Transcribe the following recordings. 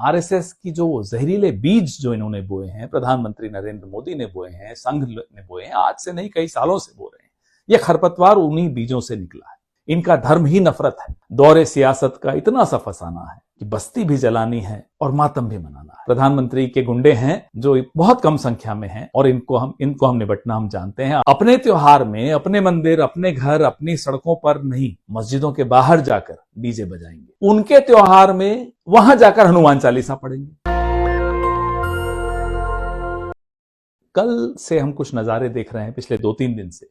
RSS की जो जहरीले बीज जो इन्होंने बोए हैं, प्रधानमंत्री नरेंद्र मोदी ने बोए हैं, संघ ने बोए हैं, आज से नहीं कई सालों से बो रहे हैं। ये खरपतवार उन्हीं बीजों से निकला है। इनका धर्म ही नफरत है। दौरे सियासत का इतना सा फसाना है कि बस्ती भी जलानी है और मातम भी मनाना है। प्रधानमंत्री के गुंडे हैं जो बहुत कम संख्या में हैं और इनको हम निपटना हम जानते हैं। अपने त्योहार में अपने मंदिर, अपने घर, अपनी सड़कों पर नहीं, मस्जिदों के बाहर जाकर डीजे बजाएंगे। उनके त्योहार में वहां जाकर हनुमान चालीसा पढ़ेंगे। कल से हम कुछ नजारे देख रहे हैं पिछले 2-3 दिन से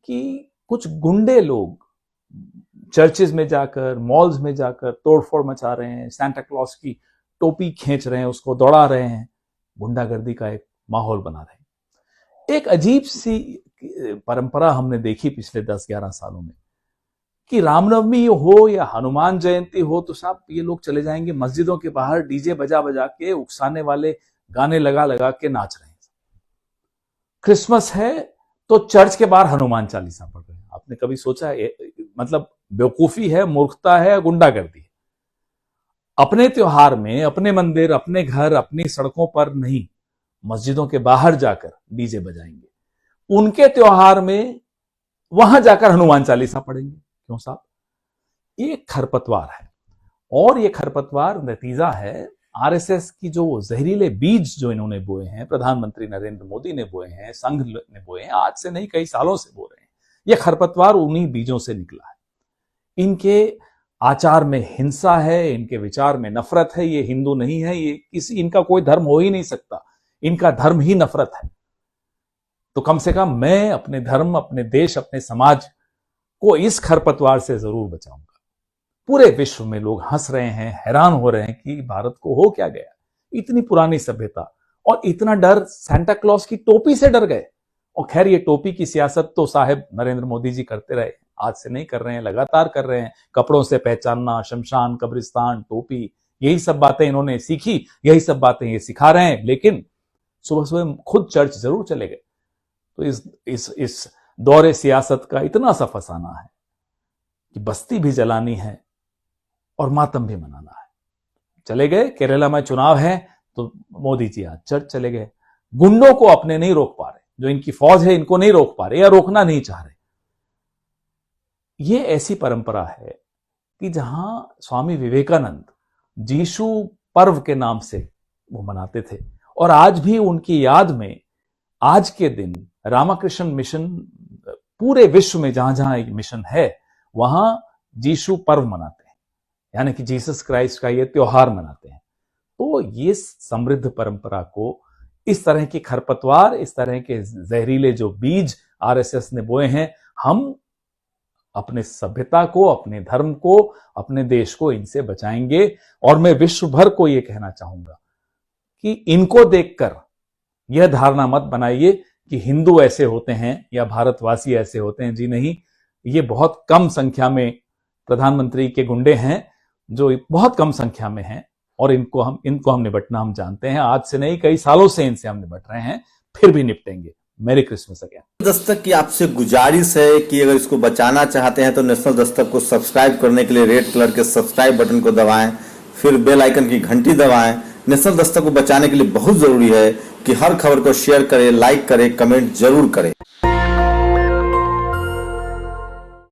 कि कुछ गुंडे लोग चर्चेज में जाकर, मॉल्स में जाकर तोड़फोड़ मचा रहे हैं, सांता क्लॉज की टोपी खींच रहे हैं, उसको दौड़ा रहे हैं, गुंडागर्दी का एक माहौल बना रहे हैं। एक अजीब सी परंपरा हमने देखी पिछले 10-11 सालों में कि रामनवमी हो या हनुमान जयंती हो तो साहब ये लोग चले जाएंगे मस्जिदों के बाहर डीजे बजा बजा के, उकसाने वाले गाने लगा लगा के नाच रहे हैं। क्रिसमस है तो चर्च के बाहर हनुमान चालीसा पढ़ रहे हैं। आपने कभी सोचा है? मतलब बेवकूफी है, मूर्खता है, गुंडागर्दी है। अपने त्योहार में अपने मंदिर, अपने घर, अपनी सड़कों पर नहीं, मस्जिदों के बाहर जाकर डीजे बजाएंगे। उनके त्योहार में वहां जाकर हनुमान चालीसा पढ़ेंगे। क्यों साहब? ये खरपतवार है और ये खरपतवार नतीजा है आरएसएस की जो जहरीले बीज जो इन्होंने बोए हैं, प्रधानमंत्री नरेंद्र मोदी ने बोए हैं, संघ ने बोए हैं, आज से नहीं कई सालों से बो रहे हैं। ये खरपतवार उन्हीं बीजों से निकला है। इनके आचार में हिंसा है, इनके विचार में नफरत है। ये हिंदू नहीं है, ये इनका कोई धर्म हो ही नहीं सकता। इनका धर्म ही नफरत है। तो कम से कम मैं अपने धर्म, अपने देश, अपने समाज को इस खरपतवार से जरूर बचाऊंगा। पूरे विश्व में लोग हंस रहे हैं, हैरान हो रहे हैं कि भारत को हो क्या गया। इतनी पुरानी सभ्यता और इतना डर, सांता क्लॉज की टोपी से डर गए। और खैर ये टोपी की सियासत तो साहब नरेंद्र मोदी जी करते रहे, आज से नहीं कर रहे हैं, लगातार कर रहे हैं। कपड़ों से पहचानना, शमशान, कब्रिस्तान, टोपी, यही सब बातें इन्होंने सीखी, यही सब बातें ये सिखा रहे हैं। लेकिन सुबह सुबह खुद चर्च जरूर चले गए। तो इस दौरे सियासत का इतना सा फसाना है कि बस्ती भी जलानी है और मातम भी मनाना है। चले गए, केरला में चुनाव है तो मोदी जी आज चर्च चले गए। गुंडों को अपने नहीं रोक पा रहे, जो इनकी फौज है इनको नहीं रोक पा रहे या रोकना नहीं चाह रहे। ये ऐसी परंपरा है कि जहां स्वामी विवेकानंद जीशु पर्व के नाम से वो मनाते थे और आज भी उनकी याद में आज के दिन रामकृष्ण मिशन पूरे विश्व में जहां जहां एक मिशन है वहां जीशु पर्व मनाते हैं, यानी कि जीसस क्राइस्ट का ये त्योहार मनाते हैं। तो ये समृद्ध परंपरा को इस तरह की खरपतवार, इस तरह के जहरीले जो बीज आरएसएस ने बोए हैं, हम अपने सभ्यता को, अपने धर्म को, अपने देश को इनसे बचाएंगे। और मैं विश्व भर को यह कहना चाहूंगा कि इनको देखकर यह धारणा मत बनाइए कि हिंदू ऐसे होते हैं या भारतवासी ऐसे होते हैं। जी नहीं, ये बहुत कम संख्या में प्रधानमंत्री के गुंडे हैं जो बहुत कम संख्या में हैं और इनको हम निपटना हम जानते हैं। आज से नहीं कई सालों से इनसे हम निपट रहे हैं, फिर भी निपटेंगे। मेरी क्रिसमस अगेन। दस्तक की आपसे गुजारिश है कि अगर इसको बचाना चाहते हैं तो नेशनल दस्तक को सब्सक्राइब करने के लिए रेड कलर के सब्सक्राइब बटन को दबाएं, फिर बेल आइकन की घंटी दबाएं। नेशनल दस्तक को बचाने के लिए बहुत जरूरी है कि हर खबर को शेयर करें, लाइक करें, कमेंट जरूर करें।